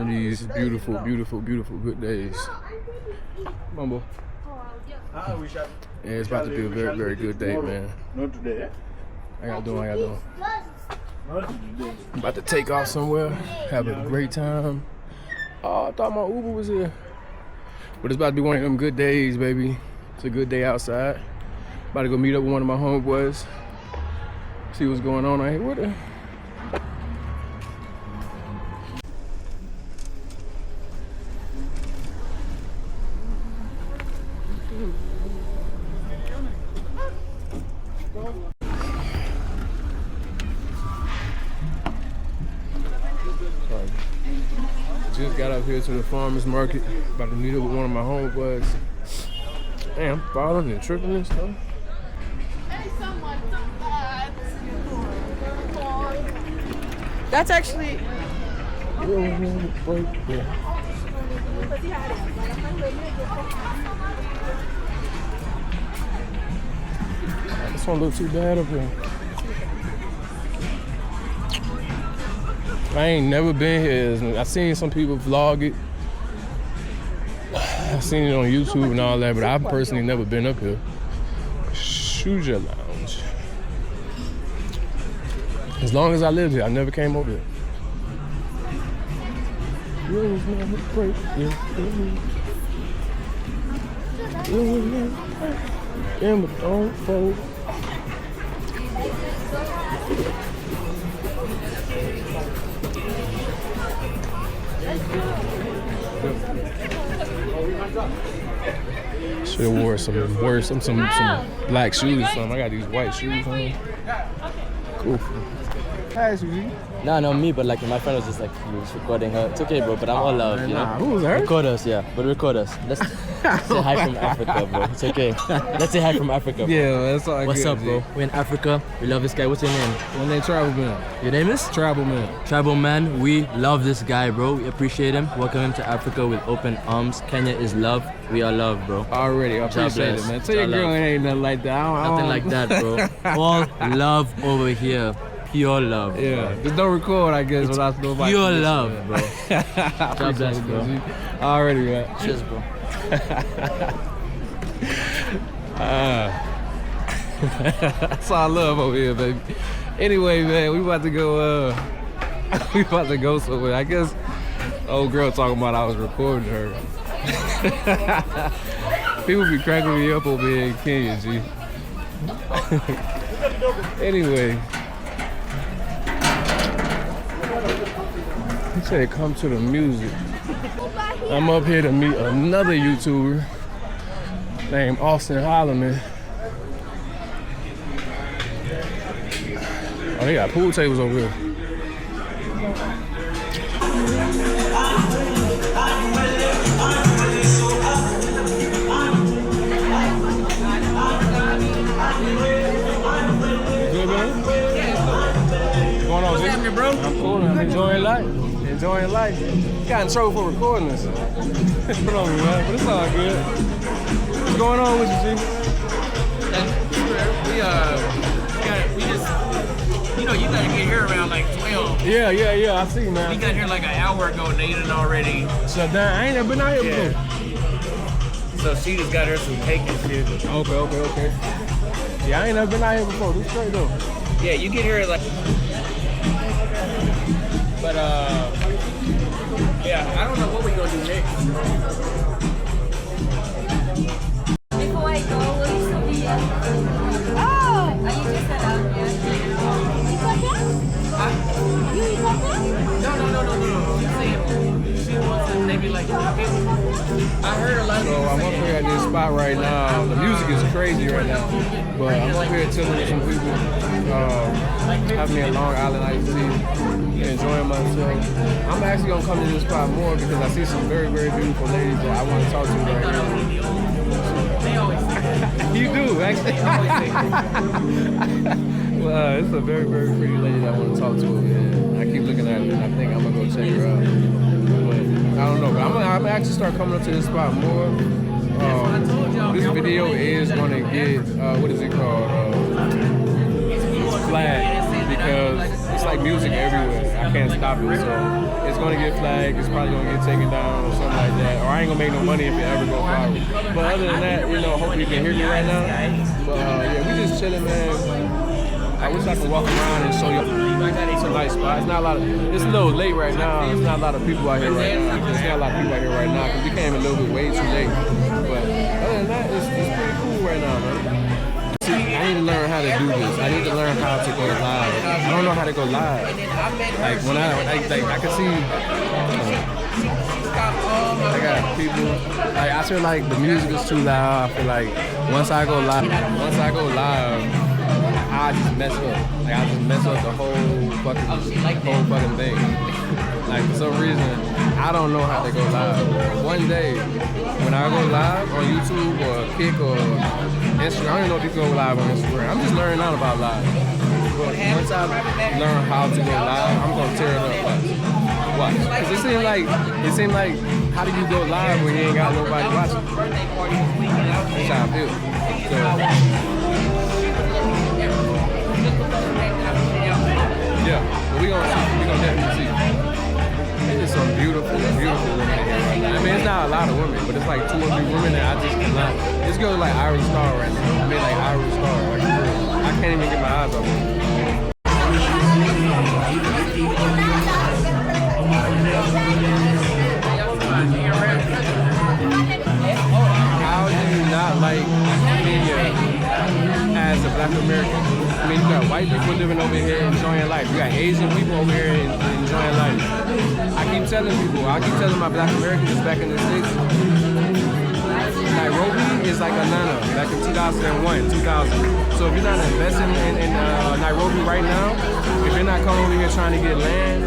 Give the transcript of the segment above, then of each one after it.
these beautiful, beautiful, beautiful good days. Mumbo. Yeah, it's about to be a very, very good day, man. Not today. I gotta do. I'm about to take off somewhere, have a great time. Oh, I thought my Uber was here. But it's about to be one of them good days, baby. It's a good day outside. About to go meet up with one of my homeboys. See what's going on out here with her. Just got up here to the farmer's market. About to meet up with one of my homeboys. Damn, I'm falling and tripping and stuff. That's actually. This one looks too bad up here. I ain't never been here. I seen some people vlog it. I seen it on YouTube and all that, but I've personally never been up here. Shuja Lounge. As long as I lived here, I never came over here. Don't fold. Should have wore some black shoes or something. I got these white shoes on. Cool. Hi, Suzy. No, me, but like my friend was just like, he was recording her. It's okay, bro, but I'm all love, you know? Who was her? Record us, yeah, but record us. Let's say hi from Africa, bro. It's okay. Let's say hi from Africa, bro. Yeah, that's all What's good, up, bro? We're in Africa. We love this guy. What's your name? My name Travelmann. Your name is? Travelmann. Travelmann. We love this guy, bro. We appreciate him. Welcome him to Africa with open arms. Kenya is love. We are love, bro. Already, I appreciate it, man. Tell your girl it ain't nothing like that. Nothing like that, bro. All love over here. Pure love. Yeah, just don't record, I guess. It's pure love, bro. God bless, bro. Already, man. Cheers, bro. That's all I love over here, baby. Anyway, man, we about to go. We about to go somewhere. I guess old girl talking about I was recording her. People be cracking me up over here in Kenya, G. Anyway. He said come to the music. I'm up here to meet another YouTuber named Austin Holleman. Oh, they got pool tables over here. Good, man? What's going on, G? Bro? I'm cool. I'm enjoying life. Enjoying life. Got in trouble for recording this. Put on me, man, but it's all good. What's going on with you, G? We just, you know, you gotta get here around like 12. Yeah, I see, man. We got here like an hour ago and they done already. Shut down. I ain't never been out here before. So she just got her some cake and shit. Okay. Yeah, I ain't never been out here before. This straight though. Yeah, you get here like. But yeah, I don't know what we're gonna do next. Before I go, will you still be here? Oh! Are you just set up here? You eat No. She's saying she wants to maybe like. I heard a lot of. So I'm up here at this spot right now. The music is crazy right now, but I'm up here chilling with some people. Having me a Long Island iced tea, enjoying myself. I'm actually gonna come to this spot more because I see some very, very beautiful ladies that I want to talk to right now. They always say You do, actually. Well, it's a very, very pretty lady that I want to talk to, and I keep looking at her, and I think I'm gonna go check her out. But I don't know, but I'm gonna actually start coming up to this spot more. This video is gonna get what is it called? It's flagged because it's like music everywhere. I can't stop it. So it's gonna get flagged. It's probably gonna get taken down or something like that. Or I ain't gonna make no money if it ever go viral. But other than that, you know, hopefully you can hear me right now. But yeah, we just chilling, man. I wish I could walk around and show you it's a nice spot. It's not a lot of. It's a little late right now. There's not a lot of people out here right now. There's not a lot of people out here right now because we came a little bit way too late. But other than that, it's pretty cool right now, man. See, I need to learn how to do this. I need to learn how to go live. I don't know how to go live. Like when I can see. I got people. Like I feel like the music is too loud. I feel like once I go live, I just mess up. Like I just mess up the whole fucking thing. Like for some reason, I don't know how to go live. One day, when I go live on YouTube or Kick or Instagram, I don't even know if you can go live on Instagram. I'm just learning out about live. But once I learn how to go live, I'm gonna tear it up. Watch. Cause it seems like, how do you go live when you ain't got nobody watching? That's how I feel. So, yeah, but we gonna definitely see. It's some beautiful women here right now. I mean, it's not a lot of women, but it's like 2 or 3 women that I just cannot. This girl is like Irish Star right now. I mean, like Irish Star, like for real. I can't even get my eyes off her. How do you not like Kenya as a Black American? I mean, you got white people living over here enjoying life. You got Asian people over here enjoying life. I keep telling my Black Americans back in the States, Nairobi is like Atlanta back in 2001, 2000. So if you're not investing in Nairobi right now, if you're not coming over here trying to get land,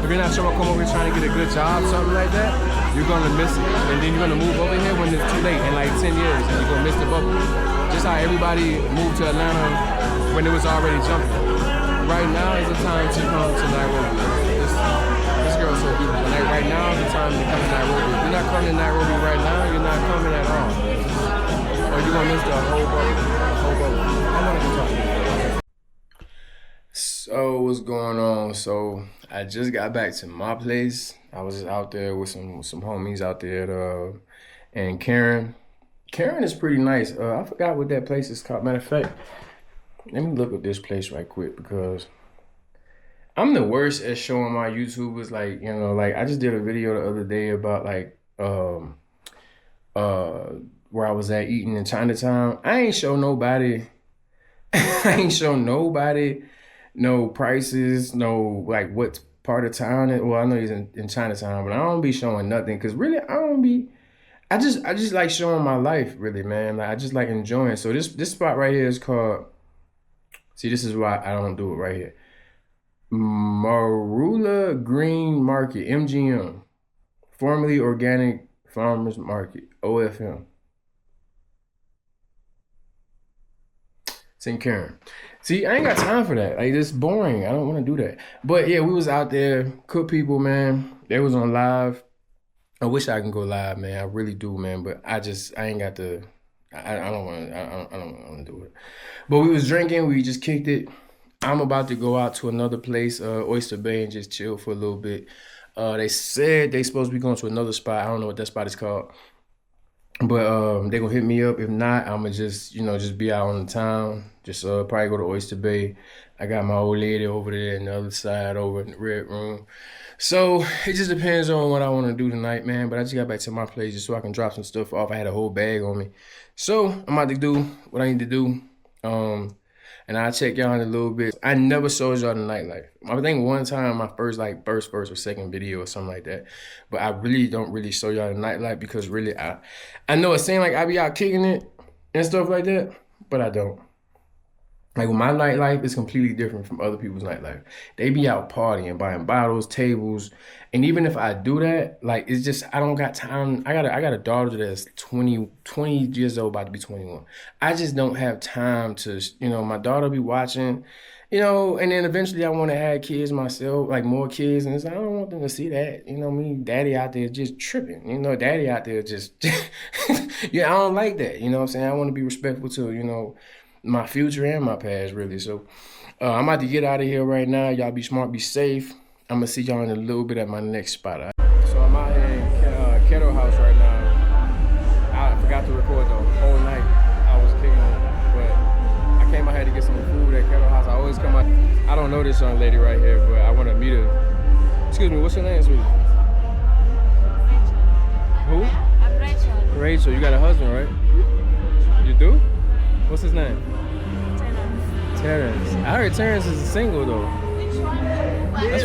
if you're not trying to come over here trying to get a good job, something like that, you're gonna miss it. And then you're gonna move over here when it's too late in like 10 years and you're gonna miss the bubble. Just how everybody moved to Atlanta when it was already jumping. Right now is the time to come to Nairobi. This girl's so beautiful. Like right now is the time to come to Nairobi. If you're not coming to Nairobi right now, you're not coming at all. Or you're gonna miss the whole bubble. I wanna go talk to you. So what's going on? So I just got back to my place. I was just out there with some homies out there and Karen is pretty nice. I forgot what that place is called. Matter of fact, let me look at this place right quick because I'm the worst at showing my YouTubers, like, you know, like I just did a video the other day about like where I was at eating in Chinatown. I ain't show nobody no prices, no like what part of town well, I know he's in Chinatown, but I don't be showing nothing because really I just like showing my life, really, man. Like I just like enjoying. So this spot right here is called, see, this is why I don't do it right here. Marula Green Market, MGM, formerly Organic Farmers Market, OFM. St. Karen. See, I ain't got time for that. Like, it's boring. I don't want to do that. But yeah, we was out there, cook people, man. They was on live. I wish I can go live, man. I really do, man. But I ain't got the. I don't want to do it. But we was drinking. We just kicked it. I'm about to go out to another place, Oyster Bay, and just chill for a little bit. They said they supposed to be going to another spot. I don't know what that spot is called. But they gonna hit me up. If not, I'ma just be out on the town. Just probably go to Oyster Bay. I got my old lady over there on the other side, over in the red room. So it just depends on what I want to do tonight, man. But I just got back to my place just so I can drop some stuff off. I had a whole bag on me, so I'm about to do what I need to do. And I'll check y'all in a little bit. I never showed y'all the nightlife. I think one time my first or second video or something like that. But I really don't really show y'all the nightlife because really I know it seems like I be out kicking it and stuff like that, but I don't. Like my nightlife is completely different from other people's nightlife. They be out partying, buying bottles, tables, and even if I do that, like it's just I don't got time. I got a daughter that's 20 years old, about to be 21. I just don't have time to, my daughter be watching, and then eventually I want to have kids myself, like more kids, and it's like, I don't want them to see that, me, daddy out there just tripping, daddy out there just, yeah, I don't like that, you know what I'm saying? I want to be respectful to, my future and my past, really. So I'm about to get out of here right now. Y'all be smart, be safe. I'm gonna see y'all in a little bit at my next spot. All right? So I'm out here in Kettle House right now. I forgot to record the whole night. I was kicking it, but I came out here to get some food at Kettle House. I always come out. I don't know this young lady right here, but I want to meet her. Excuse me, what's your name, sweetie? Who? I'm Rachel. Rachel. You got a husband, right? You do? What's his name? Terrence. I heard Terrence is single though. That's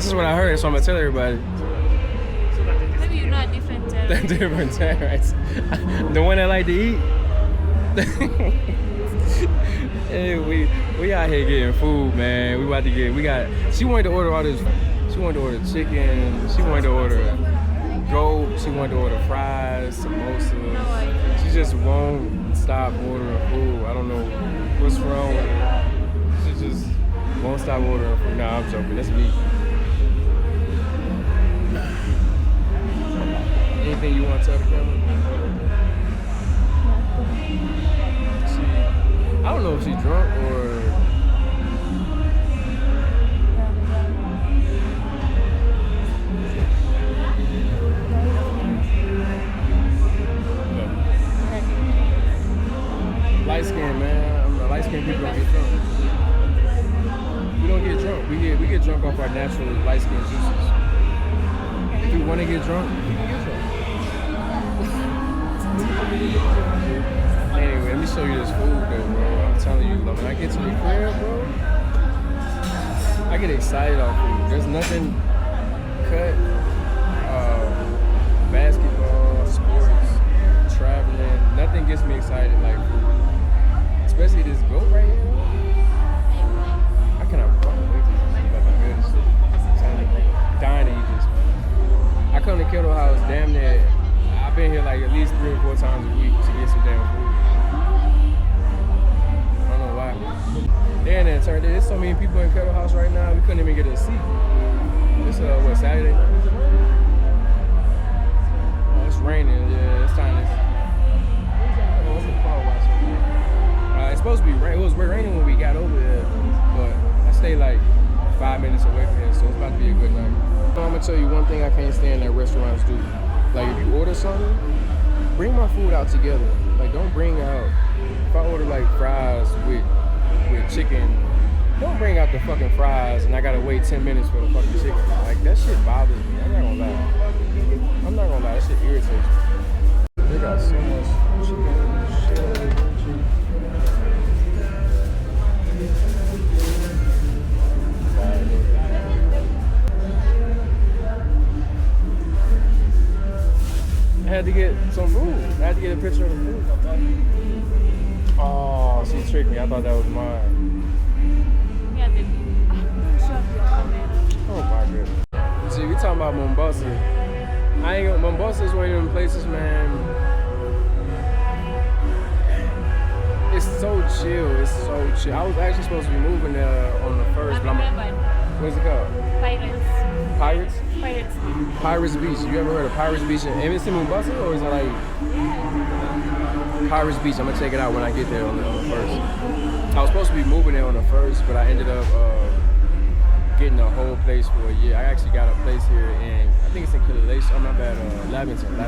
just what I heard, so I'm gonna tell everybody. Maybe you know a different Terrence. Different Terrence. The one that like to eat. Hey, we out here getting food, man. She wanted to order all this. She wanted to order chicken. She wanted to order goat. She wanted to order fries, samosas. She just won't stop ordering food. I don't know what's wrong with her. She just won't stop ordering food. Nah, I'm joking. That's me. Anything you want to tell the camera? I don't know if she's drunk or... Light skin, man. Light skin people don't get drunk. We don't get drunk. We get drunk off our natural light skin juices. If you want to get drunk, you can get drunk. Anyway, let me show you this food though, bro. I'm telling you, when I get to the crib, bro, I get excited off food. There's nothing cut, basketball, sports, traveling, nothing gets me excited like food. Especially this goat right here. I cannot wait to eat like my good shit. I'm dying to eat this. I come to Kettle House damn near. I've been here like at least 3 or 4 times a week to get some damn food. I don't know why. Then it turned there's so many people in Kettle House right now, we couldn't even get a seat. It's what, Saturday? Oh, it's raining. Yeah, it's time to. Oh, what's the car wash? It's supposed to be rain. It was raining when we got over there, but I stayed like 5 minutes away from here, so it's about to be a good night. I'm gonna tell you one thing I can't stand that restaurants do. Like if you order something, bring my food out together. Like don't bring out. If I order like fries with chicken, don't bring out the fucking fries and I gotta wait 10 minutes for the fucking chicken. Like that shit bothers me. I'm not gonna lie. That shit irritates me. They got so much chicken. I had to get some food. I had to get a picture of the food. Oh, she tricked me. I thought that was mine. Yeah, baby. Oh my goodness. See, we talking about Mombasa. Mombasa is one of them places, man. It's so chill. It's so chill. I was actually supposed to be moving there on the 1st, but what's it called? Pirates? Pirates Beach. You ever heard of Pirates Beach? And it's in Mombasa, or is it like Pirates Beach? I'm gonna check it out when I get there on the 1st. I was supposed to be moving there on the 1st, but I ended up getting a whole place for a year. I actually got a place here in, I think it's in Killalation. Oh my bad, Lavington.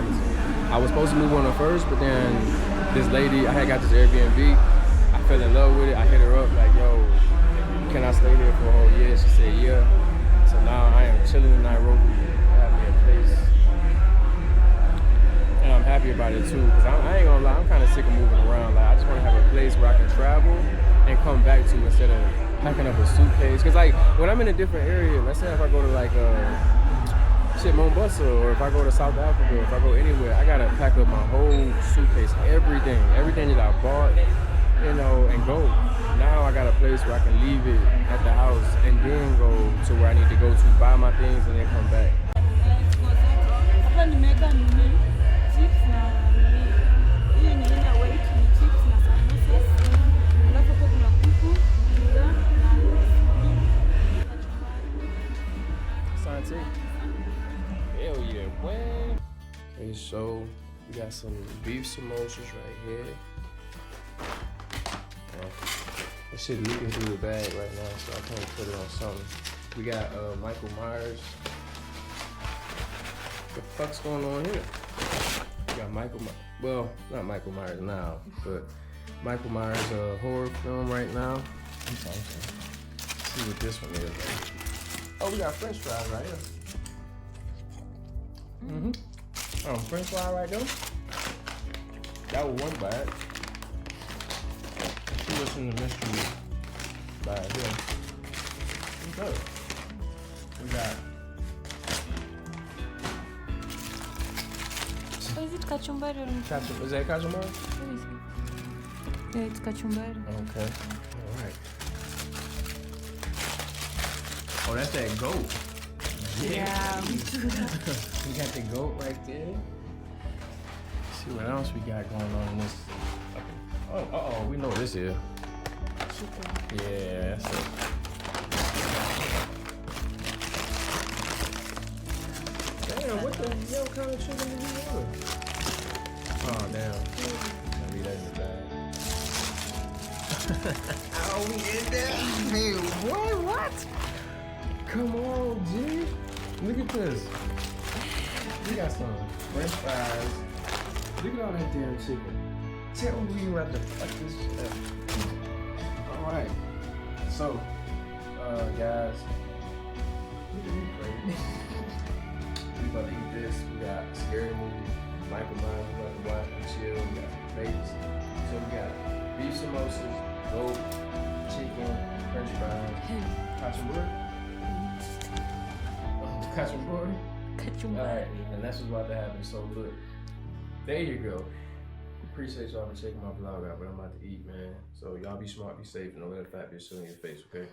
I was supposed to move on the 1st, but then this lady, I had got this Airbnb. I fell in love with it. I hit her up like, yo, can I stay here for a whole year? She said, yeah. So now I am chilling in Nairobi. I have me a place. And I'm happy about it too, because I ain't gonna lie, I'm kind of sick of moving around. Like I just want to have a place where I can travel and come back to instead of packing up a suitcase. Because like when I'm in a different area, let's say if I go to like Mombasa, or if I go to South Africa, or if I go anywhere, I gotta pack up my whole suitcase, everything that I bought, you know, and go. Now I got a place where I can leave it at the house and then go to where I need to go to buy my things and then come back. Hell yeah, boy. Okay, so we got some beef samosas right here. This shit leaking through the bag right now, so I can't put it on something. We got Michael Myers. What the fuck's going on here? We got well, not Michael Myers now, but Michael Myers horror film right now. Let's see what this one is. Oh, we got French fries right here. French fry right there. That was one bag. See what's in the mystery bag here. Okay. We got. Evet, kaçumbar Is that cachemar? Evet, kaçumbar. Okay. All right. Oh, that's that goat. Yeah. We got the goat right there. Let's see what else we got going on in this. Oh, we know what this is. Yeah, that's it. Damn, what the hell kind of chicken did you order? Oh, damn. I'll leave that in the bag. Oh, we in there? Hey, what? Come on, G. Look at this. We got some French fries. Look at all that damn chicken. Tell me what the fuck this shit is. Alright. So, guys. We about to eat this. We got Scary Movie, Michael Myers, we about to watch and chill. We got Vegas. So we got beef samosas, goat, chicken, French fries, cachemar. Cachemar? Alright, and that's what's about to happen. So look, there you go. Appreciate y'all for checking my vlog out, but I'm about to eat, man. So y'all be smart, be safe, and don't let a fat bitch sit in your face, okay?